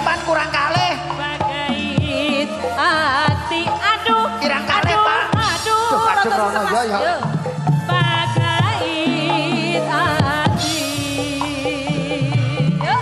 depan kurang kalih. Bagait ati aduh. Kirang kalih, Pak. Aduh. Aduh, rono ya. Bagait ati. Yuk.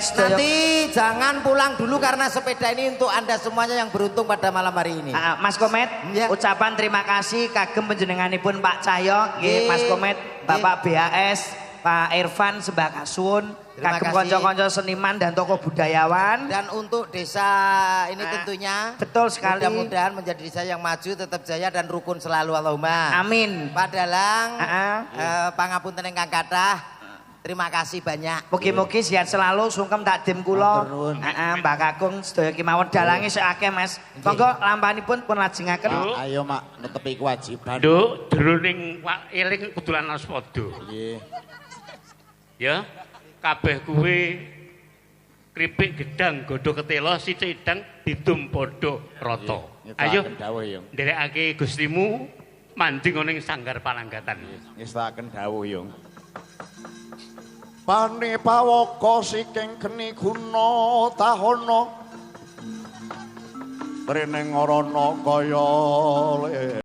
Nanti jangan pulang dulu karena sepeda ini untuk Anda semuanya yang beruntung pada malam hari ini. Mas Komet, ya. Ucapan terima kasih kagem panjenenganipun Pak Cahyo, nggih Mas Komet, Bapak BAS, Pak Irfan Sembakasun, kagem kanca-kanca seniman dan tokoh budayawan. Dan untuk desa ini tentunya betul sekali. Mudah-mudahan menjadi desa yang maju, tetap jaya dan rukun selalu Allahumma. Amin. Padalang pangapunten ingkang kathah. Terima kasih banyak. Mugi-mugi sehat selalu, sungkem takdim kula. Mbak Kakung sedaya kemawon dalange seakeh Mas. Monggo lampanipun pun lajengaken. Ayo Mak, netepi kewajiban. Nduk, deruning eling kudulan waspada. Nggih. Ya, kabeh kuwi kripik gedang godho ketela sithik idang didum padha rata. Ayo nderekake Gustimu manding ana ing sanggar palanggatan. Ngestaken dawuh yung. Pane pawaka siking geni guna tahana Reneng arana kaya